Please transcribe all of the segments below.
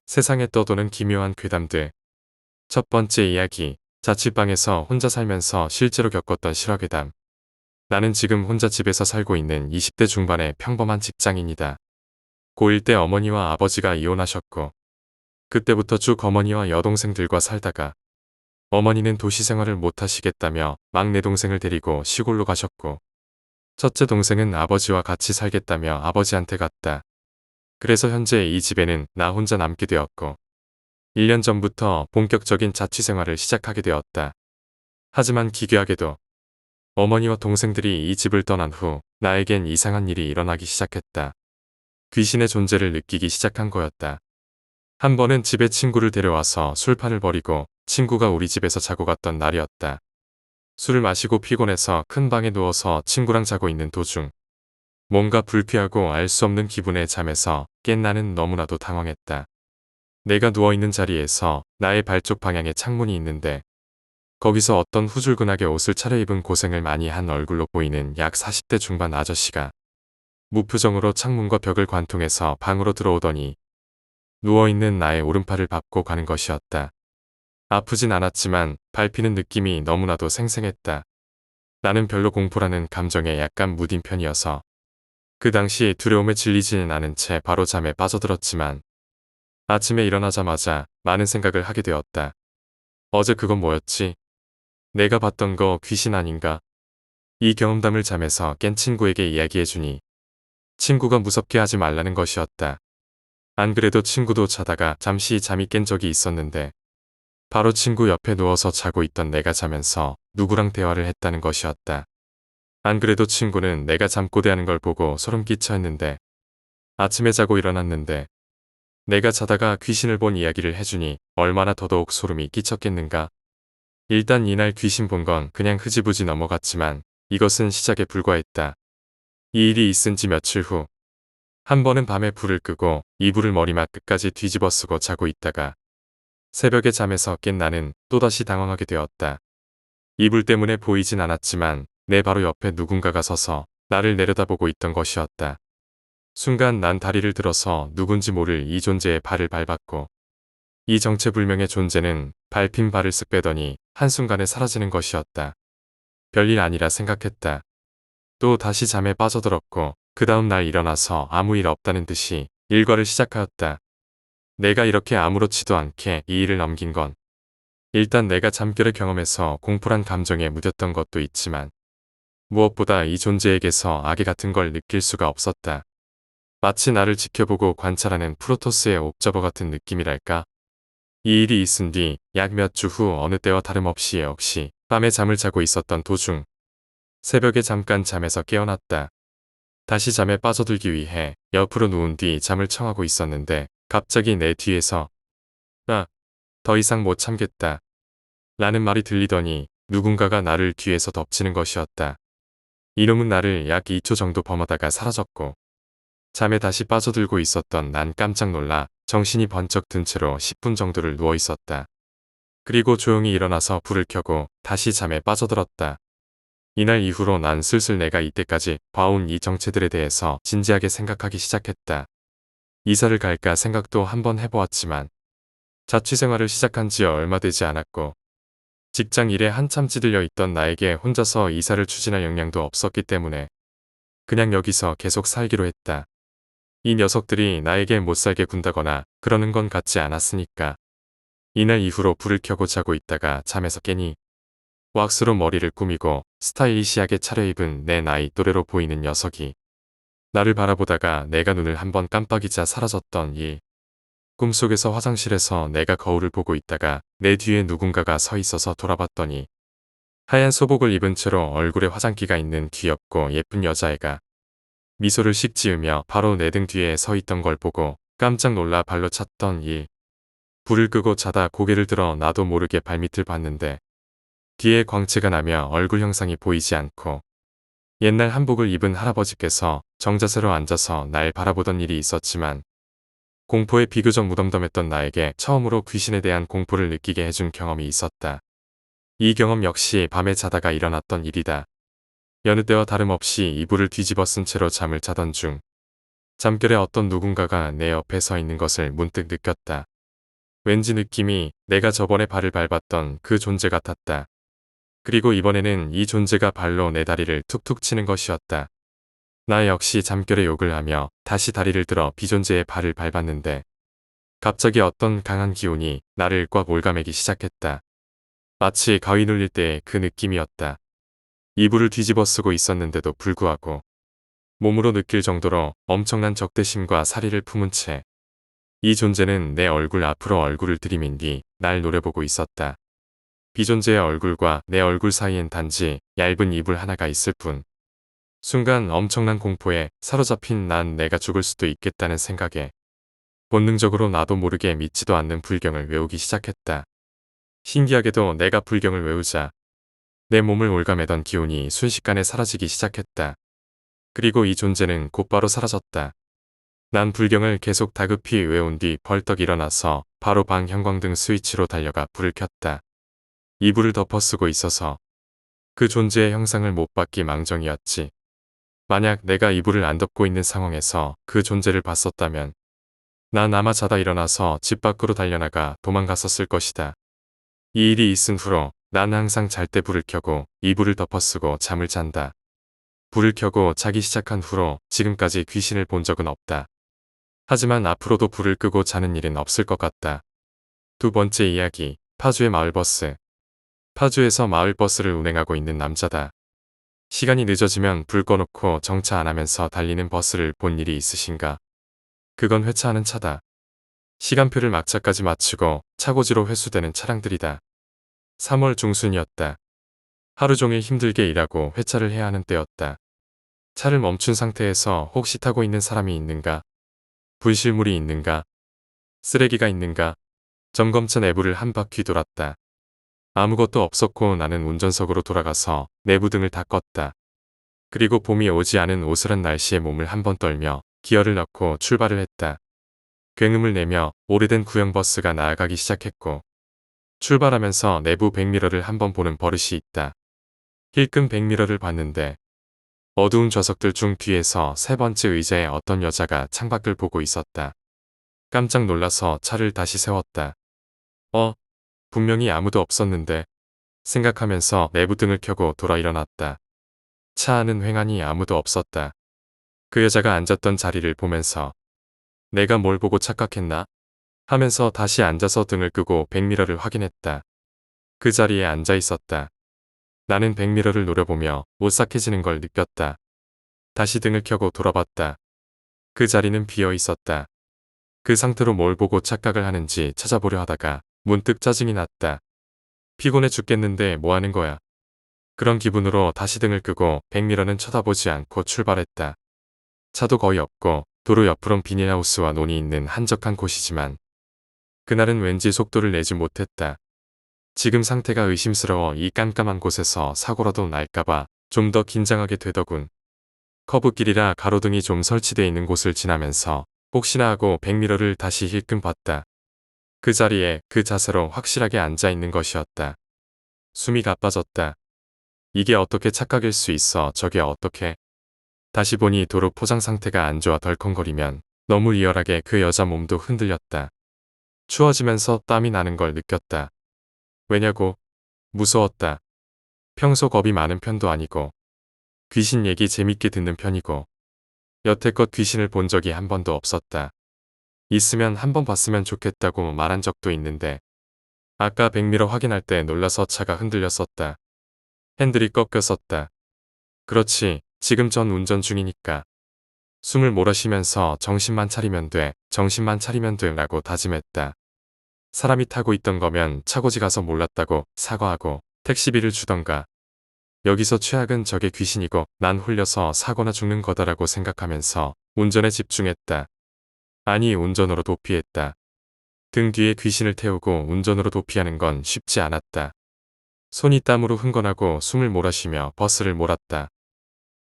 세상에 떠도는 기묘한 괴담들. 첫 번째 이야기. 자취방에서 혼자 살면서 실제로 겪었던 실화괴담. 나는 지금 혼자 집에서 살고 있는 20대 중반의 평범한 직장인이다. 고1 때 어머니와 아버지가 이혼하셨고, 그때부터 쭉 어머니와 여동생들과 살다가, 어머니는 도시 생활을 못하시겠다며 막내 동생을 데리고 시골로 가셨고, 첫째 동생은 아버지와 같이 살겠다며 아버지한테 갔다. 그래서 현재 이 집에는 나 혼자 남게 되었고, 1년 전부터 본격적인 자취 생활을 시작하게 되었다. 하지만 기괴하게도 어머니와 동생들이 이 집을 떠난 후 나에겐 이상한 일이 일어나기 시작했다. 귀신의 존재를 느끼기 시작한 거였다. 한 번은 집에 친구를 데려와서 술판을 벌이고 친구가 우리 집에서 자고 갔던 날이었다. 술을 마시고 피곤해서 큰 방에 누워서 친구랑 자고 있는 도중 뭔가 불쾌하고 알 수 없는 기분의 잠에서 깬 나는 너무나도 당황했다. 내가 누워있는 자리에서 나의 발쪽 방향에 창문이 있는데 거기서 어떤 후줄근하게 옷을 차려입은 고생을 많이 한 얼굴로 보이는 약 40대 중반 아저씨가 무표정으로 창문과 벽을 관통해서 방으로 들어오더니 누워있는 나의 오른팔을 밟고 가는 것이었다. 아프진 않았지만 밟히는 느낌이 너무나도 생생했다. 나는 별로 공포라는 감정에 약간 무딘 편이어서 그 당시 두려움에 질리지는 않은 채 바로 잠에 빠져들었지만 아침에 일어나자마자 많은 생각을 하게 되었다. 어제 그건 뭐였지? 내가 봤던 거 귀신 아닌가? 이 경험담을 잠에서 깬 친구에게 이야기해주니 친구가 무섭게 하지 말라는 것이었다. 안 그래도 친구도 자다가 잠시 잠이 깬 적이 있었는데 바로 친구 옆에 누워서 자고 있던 내가 자면서 누구랑 대화를 했다는 것이었다. 안 그래도 친구는 내가 잠꼬대하는 걸 보고 소름 끼쳐 했는데 아침에 자고 일어났는데 내가 자다가 귀신을 본 이야기를 해주니 얼마나 더더욱 소름이 끼쳤겠는가. 일단 이날 귀신 본 건 그냥 흐지부지 넘어갔지만 이것은 시작에 불과했다. 이 일이 있은 지 며칠 후 한 번은 밤에 불을 끄고 이불을 머리맡 끝까지 뒤집어 쓰고 자고 있다가 새벽에 잠에서 깬 나는 또다시 당황하게 되었다. 이불 때문에 보이진 않았지만 내 바로 옆에 누군가가 서서 나를 내려다보고 있던 것이었다. 순간 난 다리를 들어서 누군지 모를 이 존재의 발을 밟았고 이 정체불명의 존재는 밟힌 발을 쓱 빼더니 한순간에 사라지는 것이었다. 별일 아니라 생각했다. 또 다시 잠에 빠져들었고 그 다음 날 일어나서 아무 일 없다는 듯이 일과를 시작하였다. 내가 이렇게 아무렇지도 않게 이 일을 넘긴 건 일단 내가 잠결에 경험해서 공포란 감정에 무뎠던 것도 있지만 무엇보다 이 존재에게서 악의 같은 걸 느낄 수가 없었다. 마치 나를 지켜보고 관찰하는 프로토스의 옵저버 같은 느낌이랄까? 이 일이 있은 뒤 약 몇 주 후 어느 때와 다름없이 역시 밤에 잠을 자고 있었던 도중 새벽에 잠깐 잠에서 깨어났다. 다시 잠에 빠져들기 위해 옆으로 누운 뒤 잠을 청하고 있었는데 갑자기 내 뒤에서 더 이상 못 참겠다 라는 말이 들리더니 누군가가 나를 뒤에서 덮치는 것이었다. 이놈은 나를 약 2초 정도 범하다가 사라졌고 잠에 다시 빠져들고 있었던 난 깜짝 놀라 정신이 번쩍 든 채로 10분 정도를 누워 있었다. 그리고 조용히 일어나서 불을 켜고 다시 잠에 빠져들었다. 이날 이후로 난 슬슬 내가 이때까지 봐온 이 정체들에 대해서 진지하게 생각하기 시작했다. 이사를 갈까 생각도 한번 해보았지만 자취 생활을 시작한 지 얼마 되지 않았고 직장 일에 한참 찌들려 있던 나에게 혼자서 이사를 추진할 역량도 없었기 때문에 그냥 여기서 계속 살기로 했다. 이 녀석들이 나에게 못살게 군다거나 그러는 건 같지 않았으니까. 이날 이후로 불을 켜고 자고 있다가 잠에서 깨니 왁스로 머리를 꾸미고 스타일리시하게 차려입은 내 나이 또래로 보이는 녀석이 나를 바라보다가 내가 눈을 한번 깜빡이자 사라졌던 일. 꿈속에서 화장실에서 내가 거울을 보고 있다가 내 뒤에 누군가가 서 있어서 돌아봤더니 하얀 소복을 입은 채로 얼굴에 화장기가 있는 귀엽고 예쁜 여자애가 미소를 씩 지으며 바로 내 등 뒤에 서 있던 걸 보고 깜짝 놀라 발로 찼던 일. 불을 끄고 자다 고개를 들어 나도 모르게 발밑을 봤는데 뒤에 광채가 나며 얼굴 형상이 보이지 않고 옛날 한복을 입은 할아버지께서 정자세로 앉아서 날 바라보던 일이 있었지만 공포에 비교적 무덤덤했던 나에게 처음으로 귀신에 대한 공포를 느끼게 해준 경험이 있었다. 이 경험 역시 밤에 자다가 일어났던 일이다. 여느 때와 다름없이 이불을 뒤집어 쓴 채로 잠을 자던 중 잠결에 어떤 누군가가 내 옆에 서 있는 것을 문득 느꼈다. 왠지 느낌이 내가 저번에 발을 밟았던 그 존재 같았다. 그리고 이번에는 이 존재가 발로 내 다리를 툭툭 치는 것이었다. 나 역시 잠결에 욕을 하며 다시 다리를 들어 비존재의 발을 밟았는데 갑자기 어떤 강한 기운이 나를 꽉 올가매기 시작했다. 마치 가위 눌릴 때의 그 느낌이었다. 이불을 뒤집어 쓰고 있었는데도 불구하고 몸으로 느낄 정도로 엄청난 적대심과 사리를 품은 채 이 존재는 내 얼굴 앞으로 얼굴을 들이민 뒤 날 노려보고 있었다. 비존재의 얼굴과 내 얼굴 사이엔 단지 얇은 이불 하나가 있을 뿐. 순간 엄청난 공포에 사로잡힌 난 내가 죽을 수도 있겠다는 생각에 본능적으로 나도 모르게 믿지도 않는 불경을 외우기 시작했다. 신기하게도 내가 불경을 외우자 내 몸을 올가매던 기운이 순식간에 사라지기 시작했다. 그리고 이 존재는 곧바로 사라졌다. 난 불경을 계속 다급히 외운 뒤 벌떡 일어나서 바로 방 형광등 스위치로 달려가 불을 켰다. 이불을 덮어쓰고 있어서 그 존재의 형상을 못 받기 망정이었지. 만약 내가 이불을 안 덮고 있는 상황에서 그 존재를 봤었다면 난 아마 자다 일어나서 집 밖으로 달려나가 도망갔었을 것이다. 이 일이 있은 후로 난 항상 잘 때 불을 켜고 이불을 덮어쓰고 잠을 잔다. 불을 켜고 자기 시작한 후로 지금까지 귀신을 본 적은 없다. 하지만 앞으로도 불을 끄고 자는 일은 없을 것 같다. 두 번째 이야기, 파주의 마을버스. 파주에서 마을버스를 운행하고 있는 남자다. 시간이 늦어지면 불 꺼놓고 정차 안 하면서 달리는 버스를 본 일이 있으신가? 그건 회차하는 차다. 시간표를 막차까지 맞추고 차고지로 회수되는 차량들이다. 3월 중순이었다. 하루 종일 힘들게 일하고 회차를 해야 하는 때였다. 차를 멈춘 상태에서 혹시 타고 있는 사람이 있는가? 분실물이 있는가? 쓰레기가 있는가? 점검차 내부를 한 바퀴 돌았다. 아무것도 없었고 나는 운전석으로 돌아가서 내부 등을 다 껐다. 그리고 봄이 오지 않은 오스란 날씨에 몸을 한번 떨며 기어를 넣고 출발을 했다. 굉음을 내며 오래된 구형 버스가 나아가기 시작했고 출발하면서 내부 백미러를 한번 보는 버릇이 있다. 힐끔 백미러를 봤는데 어두운 좌석들 중 뒤에서 세 번째 의자에 어떤 여자가 창밖을 보고 있었다. 깜짝 놀라서 차를 다시 세웠다. 분명히 아무도 없었는데 생각하면서 내부 등을 켜고 돌아 일어났다. 차 안은 휑하니 아무도 없었다. 그 여자가 앉았던 자리를 보면서 내가 뭘 보고 착각했나? 하면서 다시 앉아서 등을 끄고 백미러를 확인했다. 그 자리에 앉아 있었다. 나는 백미러를 노려보며 오싹해지는 걸 느꼈다. 다시 등을 켜고 돌아봤다. 그 자리는 비어 있었다. 그 상태로 뭘 보고 착각을 하는지 찾아보려 하다가 문득 짜증이 났다. 피곤해 죽겠는데 뭐 하는 거야? 그런 기분으로 다시 등을 끄고 백미러는 쳐다보지 않고 출발했다. 차도 거의 없고 도로 옆으론 비닐하우스와 논이 있는 한적한 곳이지만 그날은 왠지 속도를 내지 못했다. 지금 상태가 의심스러워 이 깜깜한 곳에서 사고라도 날까봐 좀 더 긴장하게 되더군. 커브길이라 가로등이 좀 설치되어 있는 곳을 지나면서 혹시나 하고 백미러를 다시 힐끔 봤다. 그 자리에 그 자세로 확실하게 앉아 있는 것이었다. 숨이 가빠졌다. 이게 어떻게 착각일 수 있어. 저게 어떻게. 다시 보니 도로 포장 상태가 안 좋아 덜컹거리면 너무 리얼하게 그 여자 몸도 흔들렸다. 추워지면서 땀이 나는 걸 느꼈다. 왜냐고? 무서웠다. 평소 겁이 많은 편도 아니고 귀신 얘기 재밌게 듣는 편이고 여태껏 귀신을 본 적이 한 번도 없었다. 있으면 한 번 봤으면 좋겠다고 말한 적도 있는데 아까 백미러 확인할 때 놀라서 차가 흔들렸었다. 핸들이 꺾였었다. 그렇지, 지금 전 운전 중이니까. 숨을 몰아쉬면서 정신만 차리면 돼, 정신만 차리면 돼 라고 다짐했다. 사람이 타고 있던 거면 차고지 가서 몰랐다고 사과하고 택시비를 주던가. 여기서 최악은 저게 귀신이고 난 홀려서 사거나 죽는 거다라고 생각하면서 운전에 집중했다. 아니 운전으로 도피했다. 등 뒤에 귀신을 태우고 운전으로 도피하는 건 쉽지 않았다. 손이 땀으로 흥건하고 숨을 몰아쉬며 버스를 몰았다.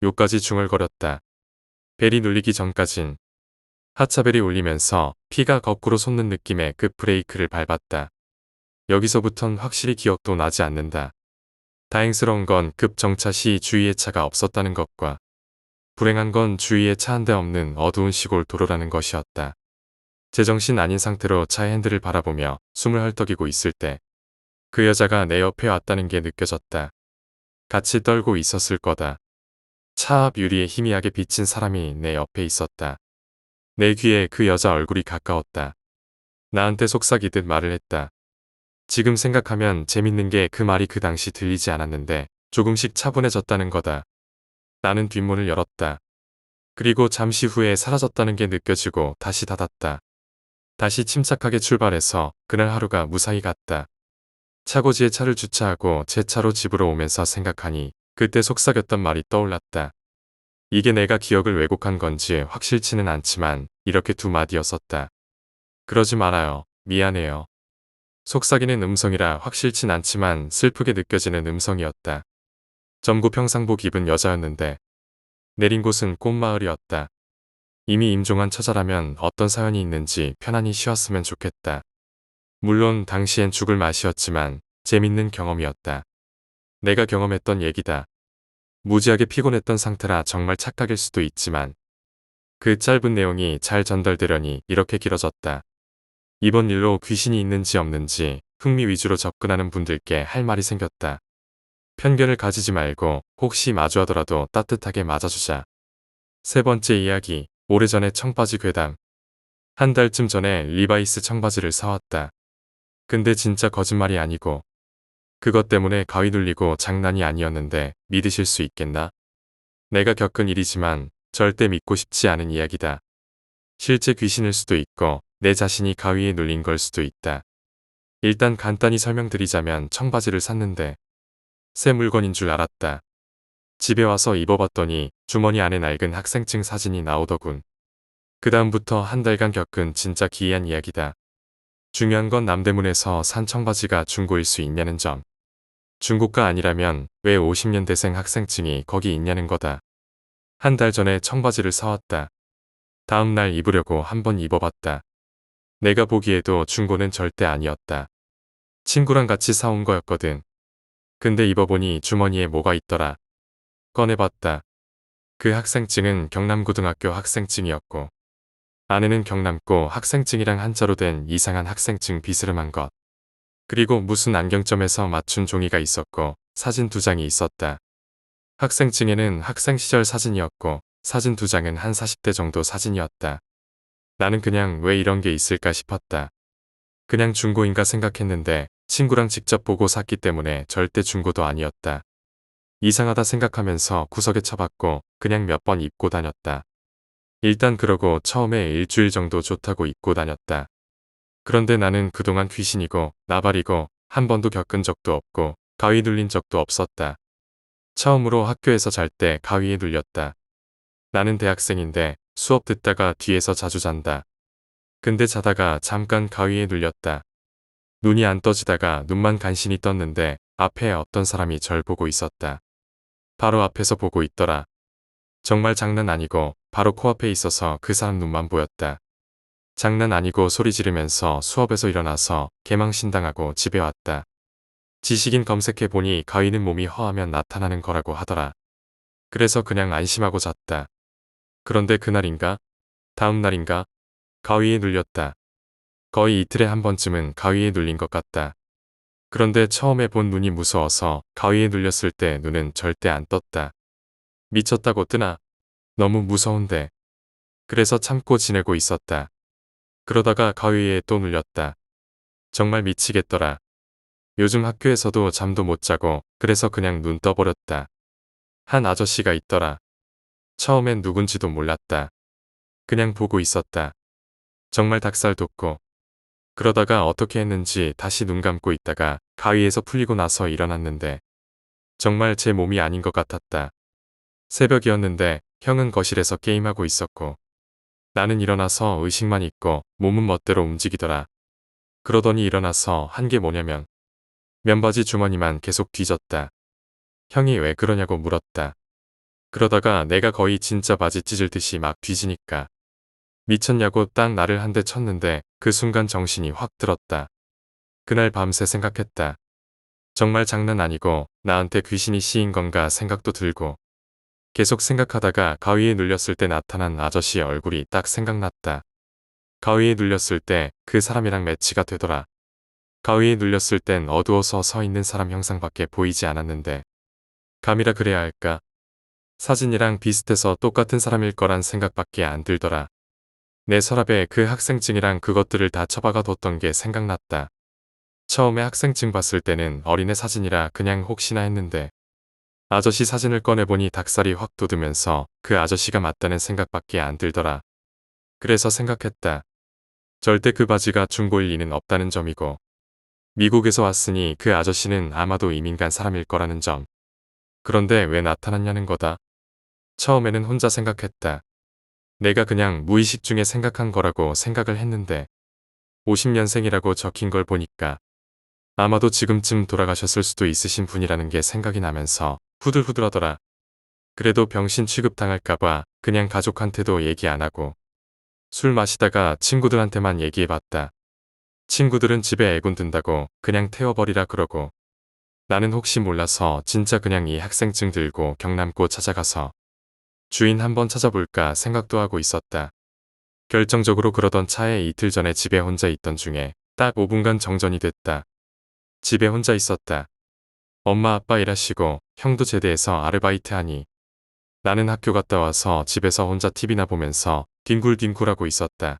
요까지 중얼거렸다. 벨이 눌리기 전까진 하차벨이 울리면서 피가 거꾸로 솟는 느낌의 급브레이크를 밟았다. 여기서부턴 확실히 기억도 나지 않는다. 다행스러운 건 급정차 시 주위에 차가 없었다는 것과 불행한 건 주위에 차 한 대 없는 어두운 시골 도로라는 것이었다. 제정신 아닌 상태로 차 핸들을 바라보며 숨을 헐떡이고 있을 때 그 여자가 내 옆에 왔다는 게 느껴졌다. 같이 떨고 있었을 거다. 차 앞 유리에 희미하게 비친 사람이 내 옆에 있었다. 내 귀에 그 여자 얼굴이 가까웠다. 나한테 속삭이듯 말을 했다. 지금 생각하면 재밌는 게 그 말이 그 당시 들리지 않았는데 조금씩 차분해졌다는 거다. 나는 뒷문을 열었다. 그리고 잠시 후에 사라졌다는 게 느껴지고 다시 닫았다. 다시 침착하게 출발해서 그날 하루가 무사히 갔다. 차고지에 차를 주차하고 제 차로 집으로 오면서 생각하니 그때 속삭였던 말이 떠올랐다. 이게 내가 기억을 왜곡한 건지 확실치는 않지만 이렇게 두 마디였었다. 그러지 말아요. 미안해요. 속삭이는 음성이라 확실진 않지만 슬프게 느껴지는 음성이었다. 점구 평상복 입은 여자였는데 내린 곳은 꽃마을이었다. 이미 임종한 처자라면 어떤 사연이 있는지 편안히 쉬었으면 좋겠다. 물론 당시엔 죽을 맛이었지만 재밌는 경험이었다. 내가 경험했던 얘기다. 무지하게 피곤했던 상태라 정말 착각일 수도 있지만 그 짧은 내용이 잘 전달되려니 이렇게 길어졌다. 이번 일로 귀신이 있는지 없는지 흥미 위주로 접근하는 분들께 할 말이 생겼다. 편견을 가지지 말고 혹시 마주하더라도 따뜻하게 맞아주자. 세 번째 이야기, 오래전에 청바지 괴담. 한 달쯤 전에 리바이스 청바지를 사왔다. 근데 진짜 거짓말이 아니고 그것 때문에 가위 눌리고 장난이 아니었는데 믿으실 수 있겠나? 내가 겪은 일이지만 절대 믿고 싶지 않은 이야기다. 실제 귀신일 수도 있고 내 자신이 가위에 눌린 걸 수도 있다. 일단 간단히 설명드리자면 청바지를 샀는데 새 물건인 줄 알았다. 집에 와서 입어봤더니 주머니 안에 낡은 학생증 사진이 나오더군. 그 다음부터 한 달간 겪은 진짜 기이한 이야기다. 중요한 건 남대문에서 산 청바지가 중고일 수 있냐는 점. 중고가 아니라면 왜 50년대생 학생증이 거기 있냐는 거다. 한 달 전에 청바지를 사왔다. 다음 날 입으려고 한번 입어봤다. 내가 보기에도 중고는 절대 아니었다. 친구랑 같이 사온 거였거든. 근데 입어보니 주머니에 뭐가 있더라. 꺼내봤다. 그 학생증은 경남고등학교 학생증이었고 안에는 경남고 학생증이랑 한자로 된 이상한 학생증 비스름한 것. 그리고 무슨 안경점에서 맞춘 종이가 있었고 사진 2장이 있었다. 학생증에는 학생 시절 사진이었고 사진 2장은 한 40대 정도 사진이었다. 나는 그냥 왜 이런 게 있을까 싶었다. 그냥 중고인가 생각했는데 친구랑 직접 보고 샀기 때문에 절대 중고도 아니었다. 이상하다 생각하면서 구석에 쳐박고 그냥 몇 번 입고 다녔다. 일단 그러고 처음에 일주일 정도 좋다고 입고 다녔다. 그런데 나는 그동안 귀신이고 나발이고 한 번도 겪은 적도 없고 가위 눌린 적도 없었다. 처음으로 학교에서 잘 때 가위에 눌렸다. 나는 대학생인데 수업 듣다가 뒤에서 자주 잔다. 근데 자다가 잠깐 가위에 눌렸다. 눈이 안 떠지다가 눈만 간신히 떴는데 앞에 어떤 사람이 절 보고 있었다. 바로 앞에서 보고 있더라. 정말 장난 아니고 바로 코앞에 있어서 그 사람 눈만 보였다. 장난 아니고 소리 지르면서 수업에서 일어나서 개망신당하고 집에 왔다. 지식인 검색해보니 가위는 몸이 허하면 나타나는 거라고 하더라. 그래서 그냥 안심하고 잤다. 그런데 그날인가? 다음 날인가? 가위에 눌렸다. 거의 이틀에 한 번쯤은 가위에 눌린 것 같다. 그런데 처음에 본 눈이 무서워서 가위에 눌렸을 때 눈은 절대 안 떴다. 미쳤다고 뜨나? 너무 무서운데. 그래서 참고 지내고 있었다. 그러다가 가위에 또 눌렸다. 정말 미치겠더라. 요즘 학교에서도 잠도 못 자고 그래서 그냥 눈 떠버렸다. 한 아저씨가 있더라. 처음엔 누군지도 몰랐다. 그냥 보고 있었다. 정말 닭살 돋고. 그러다가 어떻게 했는지 다시 눈 감고 있다가 가위에서 풀리고 나서 일어났는데 정말 제 몸이 아닌 것 같았다. 새벽이었는데 형은 거실에서 게임하고 있었고 나는 일어나서 의식만 있고 몸은 멋대로 움직이더라. 그러더니 일어나서 한 게 뭐냐면 면바지 주머니만 계속 뒤졌다. 형이 왜 그러냐고 물었다. 그러다가 내가 거의 진짜 바지 찢을 듯이 막 뒤지니까 미쳤냐고 딱 나를 한 대 쳤는데 그 순간 정신이 확 들었다. 그날 밤새 생각했다. 정말 장난 아니고 나한테 귀신이 씌인 건가 생각도 들고 계속 생각하다가 가위에 눌렸을 때 나타난 아저씨의 얼굴이 딱 생각났다. 가위에 눌렸을 때 그 사람이랑 매치가 되더라. 가위에 눌렸을 땐 어두워서 서 있는 사람 형상밖에 보이지 않았는데 감이라 그래야 할까? 사진이랑 비슷해서 똑같은 사람일 거란 생각밖에 안 들더라. 내 서랍에 그 학생증이랑 그것들을 다 처박아 뒀던 게 생각났다. 처음에 학생증 봤을 때는 어린애 사진이라 그냥 혹시나 했는데 아저씨 사진을 꺼내보니 닭살이 확 돋으면서 그 아저씨가 맞다는 생각밖에 안 들더라. 그래서 생각했다. 절대 그 바지가 중고일 리는 없다는 점이고 미국에서 왔으니 그 아저씨는 아마도 이민 간 사람일 거라는 점. 그런데 왜 나타났냐는 거다. 처음에는 혼자 생각했다. 내가 그냥 무의식 중에 생각한 거라고 생각을 했는데 50년생이라고 적힌 걸 보니까 아마도 지금쯤 돌아가셨을 수도 있으신 분이라는 게 생각이 나면서 후들후들하더라. 그래도 병신 취급당할까봐 그냥 가족한테도 얘기 안 하고 술 마시다가 친구들한테만 얘기해봤다. 친구들은 집에 애군 든다고 그냥 태워버리라 그러고 나는 혹시 몰라서 진짜 그냥 이 학생증 들고 경남고 찾아가서 주인 한번 찾아볼까 생각도 하고 있었다. 결정적으로 그러던 차에 이틀 전에 집에 혼자 있던 중에 딱 5분간 정전이 됐다. 집에 혼자 있었다. 엄마 아빠 일하시고 형도 제대해서 아르바이트 하니 나는 학교 갔다 와서 집에서 혼자 TV나 보면서 뒹굴뒹굴하고 있었다.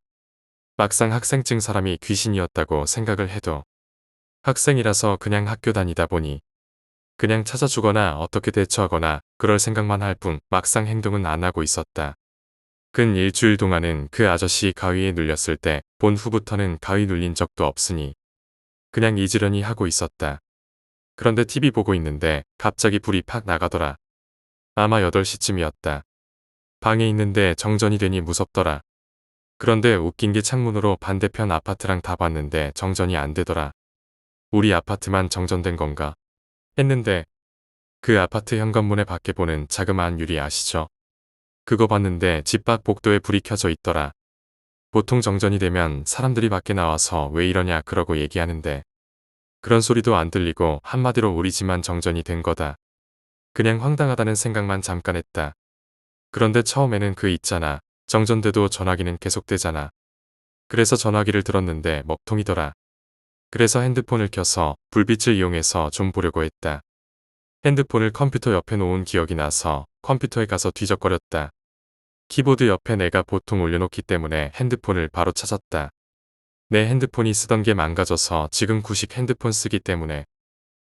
막상 학생증 사람이 귀신이었다고 생각을 해도 학생이라서 그냥 학교 다니다 보니 그냥 찾아주거나 어떻게 대처하거나 그럴 생각만 할 뿐 막상 행동은 안 하고 있었다. 근 일주일 동안은 그 아저씨 가위에 눌렸을 때 본 후부터는 가위 눌린 적도 없으니 그냥 잊으려니 하고 있었다. 그런데 TV 보고 있는데 갑자기 불이 팍 나가더라. 아마 8시쯤이었다. 방에 있는데 정전이 되니 무섭더라. 그런데 웃긴 게 창문으로 반대편 아파트랑 다 봤는데 정전이 안 되더라. 우리 아파트만 정전된 건가? 했는데 그 아파트 현관문에 밖에 보는 자그마한 유리 아시죠? 그거 봤는데 집 밖 복도에 불이 켜져 있더라. 보통 정전이 되면 사람들이 밖에 나와서 왜 이러냐 그러고 얘기하는데 그런 소리도 안 들리고 한마디로 우리 집만 정전이 된 거다. 그냥 황당하다는 생각만 잠깐 했다. 그런데 처음에는 그 있잖아. 정전돼도 전화기는 계속되잖아. 그래서 전화기를 들었는데 먹통이더라. 그래서 핸드폰을 켜서 불빛을 이용해서 좀 보려고 했다. 핸드폰을 컴퓨터 옆에 놓은 기억이 나서 컴퓨터에 가서 뒤적거렸다. 키보드 옆에 내가 보통 올려놓기 때문에 핸드폰을 바로 찾았다. 내 핸드폰이 쓰던 게 망가져서 지금 구식 핸드폰 쓰기 때문에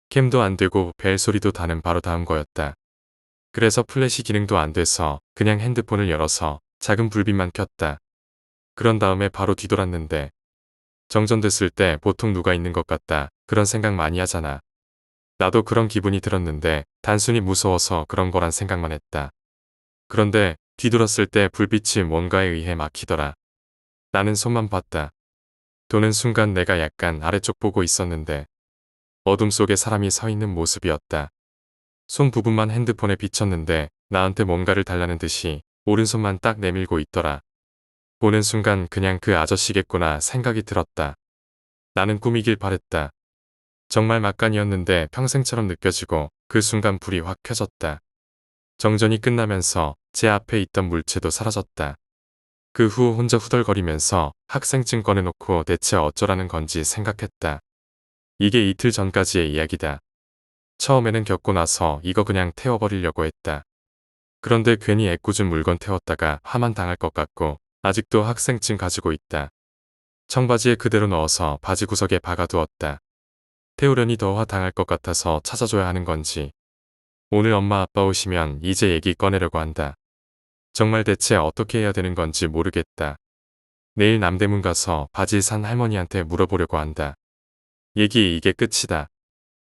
캠도 안 되고 벨 소리도 다는 바로 다음 거였다. 그래서 플래시 기능도 안 돼서 그냥 핸드폰을 열어서 작은 불빛만 켰다. 그런 다음에 바로 뒤돌았는데 정전됐을 때 보통 누가 있는 것 같다. 그런 생각 많이 하잖아. 나도 그런 기분이 들었는데 단순히 무서워서 그런 거란 생각만 했다. 그런데 뒤돌았을 때 불빛이 뭔가에 의해 막히더라. 나는 손만 봤다. 도는 순간 내가 약간 아래쪽 보고 있었는데 어둠 속에 사람이 서 있는 모습이었다. 손 부분만 핸드폰에 비쳤는데 나한테 뭔가를 달라는 듯이 오른손만 딱 내밀고 있더라. 보는 순간 그냥 그 아저씨겠구나 생각이 들었다. 나는 꿈이길 바랬다. 정말 막간이었는데 평생처럼 느껴지고 그 순간 불이 확 켜졌다. 정전이 끝나면서 제 앞에 있던 물체도 사라졌다. 그 후 혼자 후덜거리면서 학생증 꺼내놓고 대체 어쩌라는 건지 생각했다. 이게 이틀 전까지의 이야기다. 처음에는 겪고 나서 이거 그냥 태워버리려고 했다. 그런데 괜히 애꿎은 물건 태웠다가 화만 당할 것 같고 아직도 학생증 가지고 있다. 청바지에 그대로 넣어서 바지 구석에 박아두었다. 태우려니 더 화 당할 것 같아서 찾아줘야 하는 건지 오늘 엄마 아빠 오시면 이제 얘기 꺼내려고 한다. 정말 대체 어떻게 해야 되는 건지 모르겠다. 내일 남대문 가서 바지 산 할머니한테 물어보려고 한다. 얘기 이게 끝이다.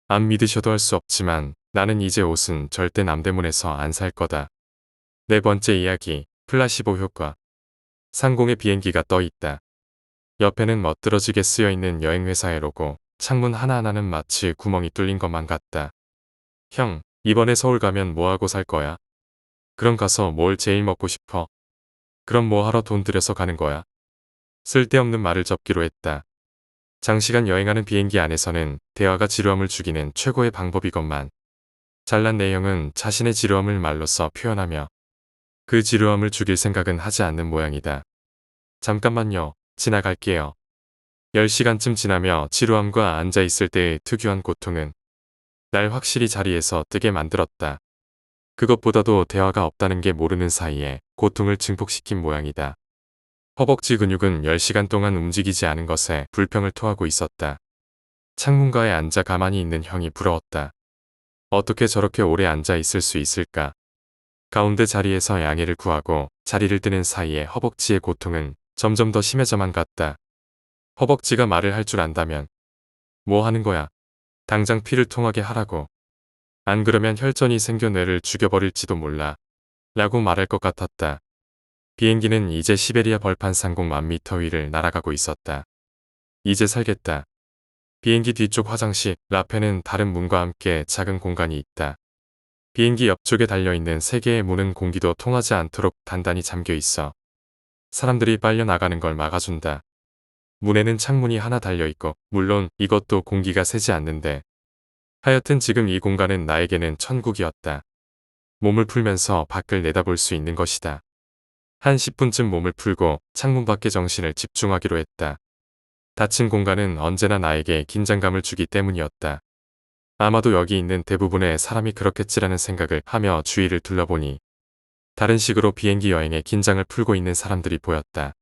안 믿으셔도 할 수 없지만 나는 이제 옷은 절대 남대문에서 안 살 거다. 네 번째 이야기, 플라시보 효과. 상공에 비행기가 떠 있다. 옆에는 멋들어지게 쓰여있는 여행회사의 로고, 창문 하나하나는 마치 구멍이 뚫린 것만 같다. 형, 이번에 서울 가면 뭐하고 살 거야? 그럼 가서 뭘 제일 먹고 싶어? 그럼 뭐하러 돈 들여서 가는 거야? 쓸데없는 말을 접기로 했다. 장시간 여행하는 비행기 안에서는 대화가 지루함을 죽이는 최고의 방법이건만 잘난 내형은 자신의 지루함을 말로써 표현하며 그 지루함을 죽일 생각은 하지 않는 모양이다. 잠깐만요. 지나갈게요. 10시간쯤 지나며 지루함과 앉아있을 때의 특유한 고통은 날 확실히 자리에서 뜨게 만들었다. 그것보다도 대화가 없다는 게 모르는 사이에 고통을 증폭시킨 모양이다. 허벅지 근육은 10시간 동안 움직이지 않은 것에 불평을 토하고 있었다. 창문가에 앉아 가만히 있는 형이 부러웠다. 어떻게 저렇게 오래 앉아 있을 수 있을까? 가운데 자리에서 양해를 구하고 자리를 뜨는 사이에 허벅지의 고통은 점점 더 심해져만 갔다. 허벅지가 말을 할 줄 안다면 뭐 하는 거야? 당장 피를 통하게 하라고. 안 그러면 혈전이 생겨 뇌를 죽여버릴지도 몰라. 라고 말할 것 같았다. 비행기는 이제 시베리아 벌판 상공 1000m 위를 날아가고 있었다. 이제 살겠다. 비행기 뒤쪽 화장실 앞에는 다른 문과 함께 작은 공간이 있다. 비행기 옆쪽에 달려있는 3개의 문은 공기도 통하지 않도록 단단히 잠겨 있어. 사람들이 빨려 나가는 걸 막아준다. 문에는 창문이 하나 달려있고 물론 이것도 공기가 새지 않는데 하여튼 지금 이 공간은 나에게는 천국이었다. 몸을 풀면서 밖을 내다볼 수 있는 것이다. 한 10분쯤 몸을 풀고 창문 밖에 정신을 집중하기로 했다. 닫힌 공간은 언제나 나에게 긴장감을 주기 때문이었다. 아마도 여기 있는 대부분의 사람이 그렇겠지라는 생각을 하며 주위를 둘러보니 다른 식으로 비행기 여행에 긴장을 풀고 있는 사람들이 보였다.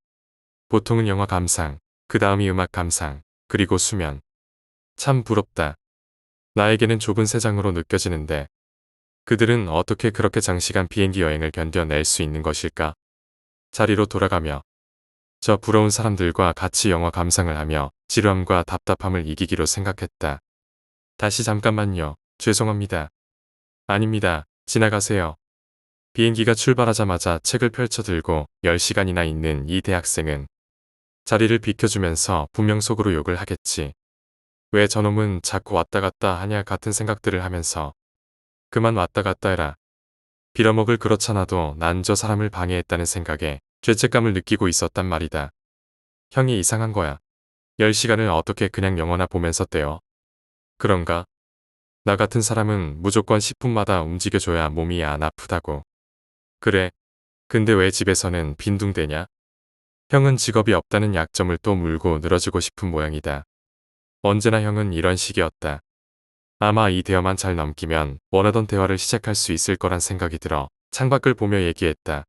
보통은 영화 감상, 그 다음이 음악 감상, 그리고 수면. 참 부럽다. 나에게는 좁은 세상으로 느껴지는데 그들은 어떻게 그렇게 장시간 비행기 여행을 견뎌낼 수 있는 것일까? 자리로 돌아가며 저 부러운 사람들과 같이 영화 감상을 하며 지루함과 답답함을 이기기로 생각했다. 다시 잠깐만요. 죄송합니다. 아닙니다. 지나가세요. 비행기가 출발하자마자 책을 펼쳐 들고 10시간이나 있는 이 대학생은 자리를 비켜주면서 분명 속으로 욕을 하겠지. 왜 저놈은 자꾸 왔다 갔다 하냐 같은 생각들을 하면서 그만 왔다 갔다 해라. 빌어먹을 그렇잖아도 난 저 사람을 방해했다는 생각에 죄책감을 느끼고 있었단 말이다. 형이 이상한 거야. 10시간을 어떻게 그냥 영화나 보면서 떼어? 그런가? 나 같은 사람은 무조건 10분마다 움직여줘야 몸이 안 아프다고. 그래. 근데 왜 집에서는 빈둥대냐? 형은 직업이 없다는 약점을 또 물고 늘어지고 싶은 모양이다. 언제나 형은 이런 식이었다. 아마 이 대화만 잘 넘기면 원하던 대화를 시작할 수 있을 거란 생각이 들어 창밖을 보며 얘기했다.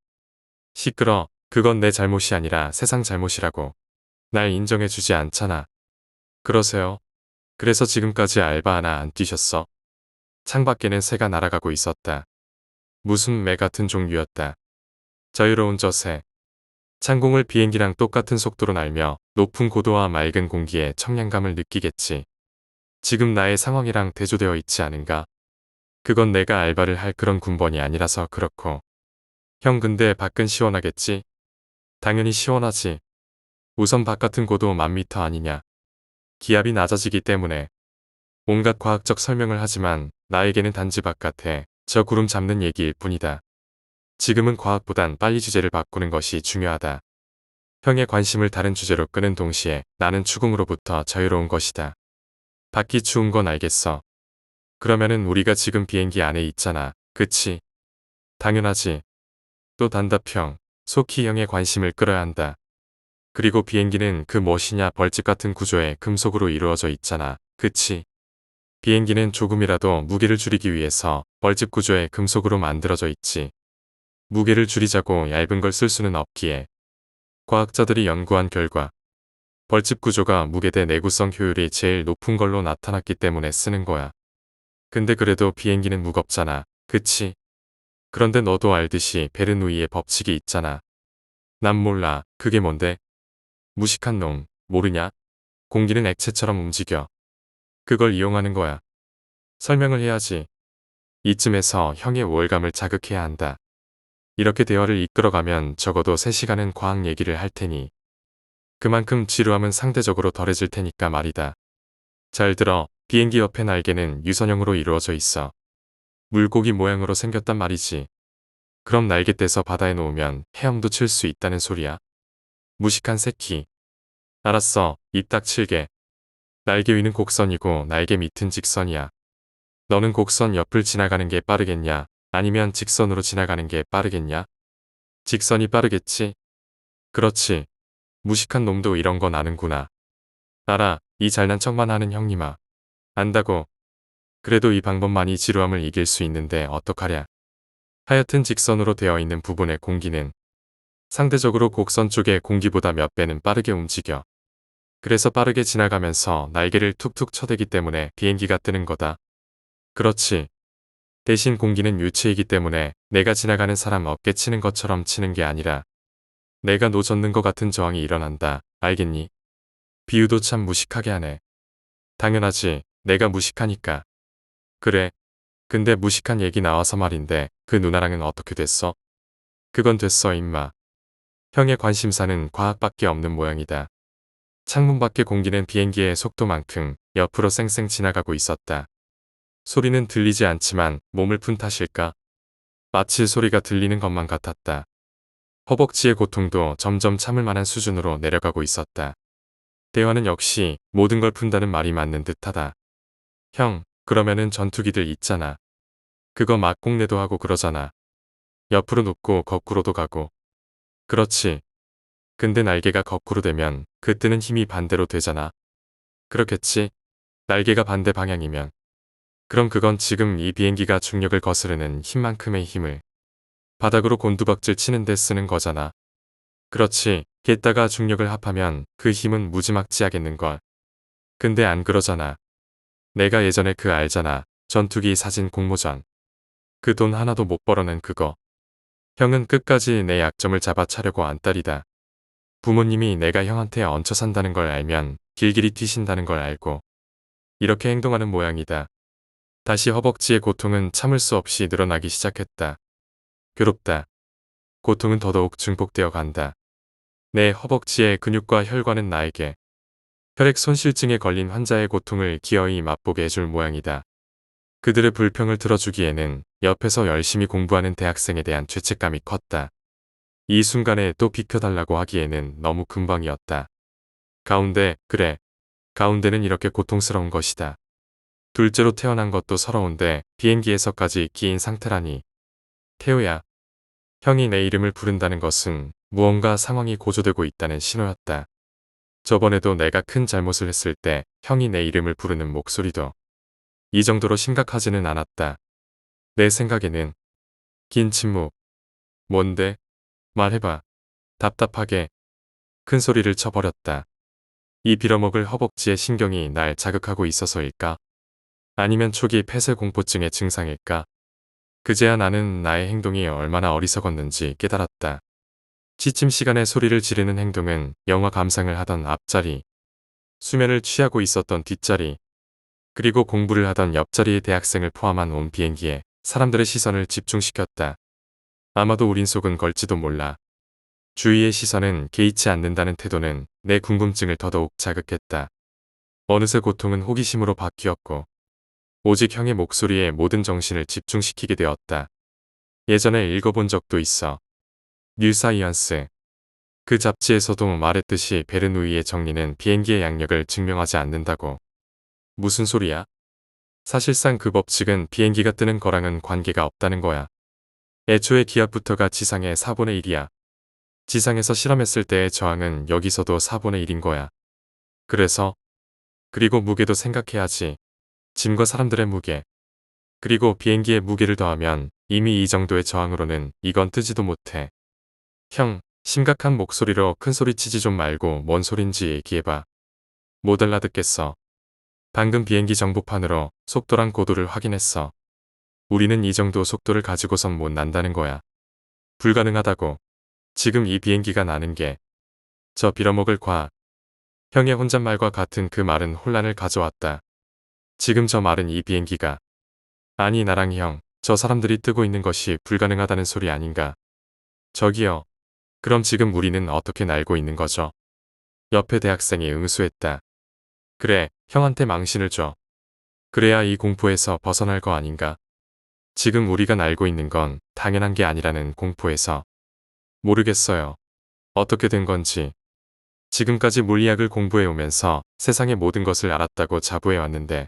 시끄러. 그건 내 잘못이 아니라 세상 잘못이라고. 날 인정해주지 않잖아. 그러세요? 그래서 지금까지 알바 하나 안 뛰셨어? 창밖에는 새가 날아가고 있었다. 무슨 매 같은 종류였다. 자유로운 저 새. 창공을 비행기랑 똑같은 속도로 날며 높은 고도와 맑은 공기에 청량감을 느끼겠지. 지금 나의 상황이랑 대조되어 있지 않은가? 그건 내가 알바를 할 그런 군번이 아니라서 그렇고. 형 근데 밖은 시원하겠지? 당연히 시원하지. 우선 바깥은 고도 1000m 아니냐. 기압이 낮아지기 때문에. 온갖 과학적 설명을 하지만 나에게는 단지 바깥에 저 구름 잡는 얘기일 뿐이다. 지금은 과학보단 빨리 주제를 바꾸는 것이 중요하다. 형의 관심을 다른 주제로 끄는 동시에 나는 추궁으로부터 자유로운 것이다. 밖이 추운 건 알겠어. 그러면은 우리가 지금 비행기 안에 있잖아. 그치? 당연하지. 또 단답형, 속히 형의 관심을 끌어야 한다. 그리고 비행기는 그 무엇이냐 벌집 같은 구조의 금속으로 이루어져 있잖아. 그치? 비행기는 조금이라도 무게를 줄이기 위해서 벌집 구조의 금속으로 만들어져 있지. 무게를 줄이자고 얇은 걸 쓸 수는 없기에. 과학자들이 연구한 결과 벌집 구조가 무게 대 내구성 효율이 제일 높은 걸로 나타났기 때문에 쓰는 거야. 근데 그래도 비행기는 무겁잖아. 그치? 그런데 너도 알듯이 베르누이의 법칙이 있잖아. 난 몰라. 그게 뭔데? 무식한 놈. 모르냐? 공기는 액체처럼 움직여. 그걸 이용하는 거야. 설명을 해야지. 이쯤에서 형의 우월감을 자극해야 한다. 이렇게 대화를 이끌어가면 적어도 3시간은 과학 얘기를 할 테니. 그만큼 지루함은 상대적으로 덜해질 테니까 말이다. 잘 들어. 비행기 옆에 날개는 유선형으로 이루어져 있어. 물고기 모양으로 생겼단 말이지. 그럼 날개 떼서 바다에 놓으면 헤엄도 칠 수 있다는 소리야. 무식한 새끼. 알았어. 입 닥칠게. 날개 위는 곡선이고 날개 밑은 직선이야. 너는 곡선 옆을 지나가는 게 빠르겠냐? 아니면 직선으로 지나가는 게 빠르겠냐? 직선이 빠르겠지? 그렇지. 무식한 놈도 이런 건 아는구나. 알아, 이 잘난 척만 하는 형님아. 안다고. 그래도 이 방법만이 지루함을 이길 수 있는데 어떡하랴. 하여튼 직선으로 되어 있는 부분의 공기는 상대적으로 곡선 쪽의 공기보다 몇 배는 빠르게 움직여. 그래서 빠르게 지나가면서 날개를 툭툭 쳐대기 때문에 비행기가 뜨는 거다. 그렇지. 대신 공기는 유체이기 때문에 내가 지나가는 사람 어깨 치는 것처럼 치는 게 아니라 내가 노젓는 것 같은 저항이 일어난다. 알겠니? 비유도 참 무식하게 하네. 당연하지. 내가 무식하니까. 그래. 근데 무식한 얘기 나와서 말인데 그 누나랑은 어떻게 됐어? 그건 됐어 임마. 형의 관심사는 과학밖에 없는 모양이다. 창문 밖의 공기는 비행기의 속도만큼 옆으로 쌩쌩 지나가고 있었다. 소리는 들리지 않지만 몸을 푼 탓일까? 마치 소리가 들리는 것만 같았다. 허벅지의 고통도 점점 참을 만한 수준으로 내려가고 있었다. 대화는 역시 모든 걸 푼다는 말이 맞는 듯하다. 형, 그러면은 전투기들 있잖아. 그거 막 공내도 하고 그러잖아. 옆으로 눕고 거꾸로도 가고. 그렇지. 근데 날개가 거꾸로 되면 그 뜨는 힘이 반대로 되잖아. 그렇겠지? 날개가 반대 방향이면. 그럼 그건 지금 이 비행기가 중력을 거스르는 힘만큼의 힘을 바닥으로 곤두박질 치는데 쓰는 거잖아. 그렇지. 게다가 중력을 합하면 그 힘은 무지막지하겠는걸. 근데 안 그러잖아. 내가 예전에 그 알잖아. 전투기 사진 공모전. 그 돈 하나도 못 벌어낸 그거. 형은 끝까지 내 약점을 잡아차려고 안달이다. 부모님이 내가 형한테 얹혀 산다는 걸 알면 길길이 튀신다는 걸 알고 이렇게 행동하는 모양이다. 다시 허벅지의 고통은 참을 수 없이 늘어나기 시작했다. 괴롭다. 고통은 더더욱 증폭되어 간다. 내 허벅지의 근육과 혈관은 나에게 혈액 손실증에 걸린 환자의 고통을 기어이 맛보게 해줄 모양이다. 그들의 불평을 들어주기에는 옆에서 열심히 공부하는 대학생에 대한 죄책감이 컸다. 이 순간에 또 비켜달라고 하기에는 너무 금방이었다. 가운데, 그래. 가운데는 이렇게 고통스러운 것이다. 둘째로 태어난 것도 서러운데 비행기에서까지 끼인 상태라니. 태우야. 형이 내 이름을 부른다는 것은 무언가 상황이 고조되고 있다는 신호였다. 저번에도 내가 큰 잘못을 했을 때 형이 내 이름을 부르는 목소리도 이 정도로 심각하지는 않았다. 내 생각에는. 긴 침묵. 뭔데? 말해봐. 답답하게 큰 소리를 쳐버렸다. 이 빌어먹을 허벅지의 신경이 날 자극하고 있어서일까? 아니면 초기 폐쇄공포증의 증상일까? 그제야 나는 나의 행동이 얼마나 어리석었는지 깨달았다. 취침 시간에 소리를 지르는 행동은 영화 감상을 하던 앞자리, 수면을 취하고 있었던 뒷자리, 그리고 공부를 하던 옆자리의 대학생을 포함한 온 비행기에 사람들의 시선을 집중시켰다. 아마도 우린 속은 걸지도 몰라. 주위의 시선은 개의치 않는다는 태도는 내 궁금증을 더더욱 자극했다. 어느새 고통은 호기심으로 바뀌었고 오직 형의 목소리에 모든 정신을 집중시키게 되었다. 예전에 읽어본 적도 있어. 뉴사이언스. 그 잡지에서도 말했듯이 베르누이의 정리는 비행기의 양력을 증명하지 않는다고. 무슨 소리야? 사실상 그 법칙은 비행기가 뜨는 거랑은 관계가 없다는 거야. 애초에 기압부터가 지상의 4분의 1이야. 지상에서 실험했을 때의 저항은 여기서도 4분의 1인 거야. 그래서 그리고 무게도 생각해야지. 짐과 사람들의 무게. 그리고 비행기의 무게를 더하면 이미 이 정도의 저항으로는 이건 뜨지도 못해. 형, 심각한 목소리로 큰 소리 치지 좀 말고 뭔 소린지 얘기해봐. 못 알아듣겠어. 방금 비행기 정보판으로 속도랑 고도를 확인했어. 우리는 이 정도 속도를 가지고선 못 난다는 거야. 불가능하다고. 지금 이 비행기가 나는 게 저 빌어먹을 과학. 형의 혼잣말과 같은 그 말은 혼란을 가져왔다. 지금 저 말은 이 비행기가 아니 나랑 형, 저 사람들이 뜨고 있는 것이 불가능하다는 소리 아닌가. 저기요. 그럼 지금 우리는 어떻게 날고 있는 거죠? 옆에 대학생이 응수했다. 그래, 형한테 망신을 줘. 그래야 이 공포에서 벗어날 거 아닌가. 지금 우리가 날고 있는 건 당연한 게 아니라는 공포에서. 모르겠어요. 어떻게 된 건지. 지금까지 물리학을 공부해오면서 세상의 모든 것을 알았다고 자부해왔는데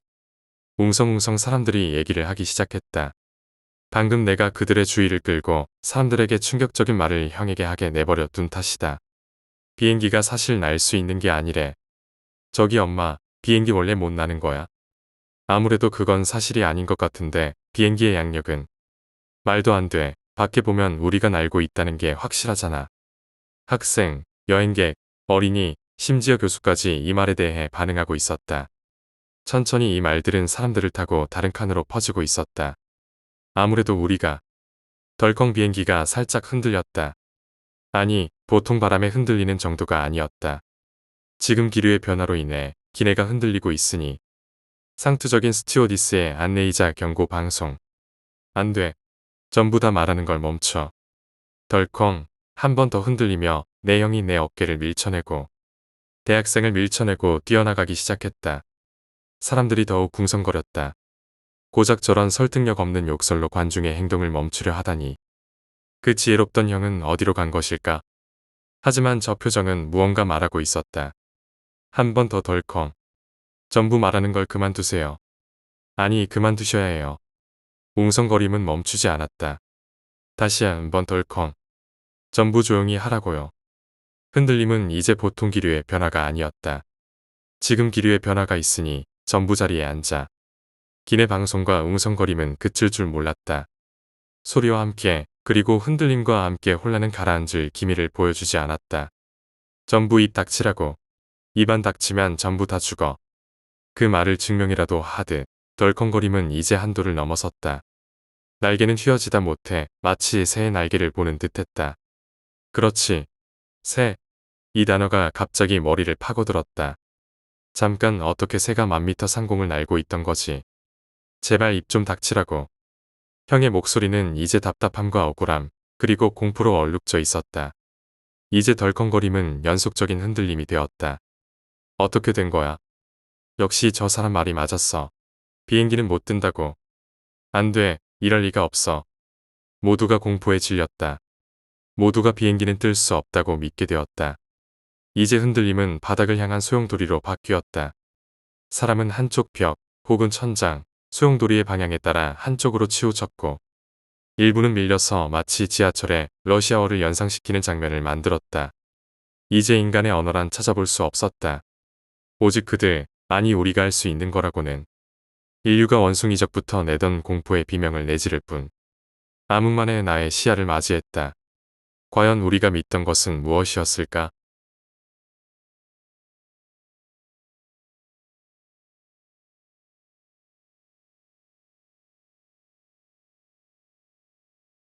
웅성웅성 사람들이 얘기를 하기 시작했다. 방금 내가 그들의 주의를 끌고 사람들에게 충격적인 말을 형에게 하게 내버려 둔 탓이다. 비행기가 사실 날 수 있는 게 아니래. 저기 엄마, 비행기 원래 못 나는 거야. 아무래도 그건 사실이 아닌 것 같은데 비행기의 양력은 말도 안 돼. 밖에 보면 우리가 날고 있다는 게 확실하잖아. 학생, 여행객, 어린이, 심지어 교수까지 이 말에 대해 반응하고 있었다. 천천히 이 말들은 사람들을 타고 다른 칸으로 퍼지고 있었다. 아무래도 우리가 덜컹 비행기가 살짝 흔들렸다. 아니, 보통 바람에 흔들리는 정도가 아니었다. 지금 기류의 변화로 인해 기내가 흔들리고 있으니 상투적인 스튜어디스의 안내이자 경고 방송. 안 돼. 전부 다 말하는 걸 멈춰. 덜컹 한 번 더 흔들리며 내 형이 내 어깨를 밀쳐내고 대학생을 밀쳐내고 뛰어나가기 시작했다. 사람들이 더욱 궁성거렸다. 고작 저런 설득력 없는 욕설로 관중의 행동을 멈추려 하다니. 그 지혜롭던 형은 어디로 간 것일까? 하지만 저 표정은 무언가 말하고 있었다. 한 번 더 덜컹. 전부 말하는 걸 그만두세요. 아니, 그만두셔야 해요. 웅성거림은 멈추지 않았다. 다시 한 번 덜컹. 전부 조용히 하라고요. 흔들림은 이제 보통 기류의 변화가 아니었다. 지금 기류의 변화가 있으니 전부 자리에 앉아. 기내 방송과 웅성거림은 그칠 줄 몰랐다. 소리와 함께 그리고 흔들림과 함께 혼란은 가라앉을 기미를 보여주지 않았다. 전부 입 닥치라고. 입안 닥치면 전부 다 죽어. 그 말을 증명이라도 하듯 덜컹거림은 이제 한도를 넘어섰다. 날개는 휘어지다 못해 마치 새의 날개를 보는 듯했다. 그렇지. 새. 이 단어가 갑자기 머리를 파고들었다. 잠깐 어떻게 새가 1000m 상공을 날고 있던 거지. 제발 입 좀 닥치라고. 형의 목소리는 이제 답답함과 억울함, 그리고 공포로 얼룩져 있었다. 이제 덜컹거림은 연속적인 흔들림이 되었다. 어떻게 된 거야? 역시 저 사람 말이 맞았어. 비행기는 못 뜬다고. 안 돼, 이럴 리가 없어. 모두가 공포에 질렸다. 모두가 비행기는 뜰 수 없다고 믿게 되었다. 이제 흔들림은 바닥을 향한 소용돌이로 바뀌었다. 사람은 한쪽 벽, 혹은 천장, 소용돌이의 방향에 따라 한쪽으로 치우쳤고 일부는 밀려서 마치 지하철에 러시아어를 연상시키는 장면을 만들었다. 이제 인간의 언어란 찾아볼 수 없었다. 오직 그들, 아니 우리가 할 수 있는 거라고는. 인류가 원숭이적부터 내던 공포의 비명을 내지를 뿐. 암흑만의 나의 시야를 맞이했다. 과연 우리가 믿던 것은 무엇이었을까?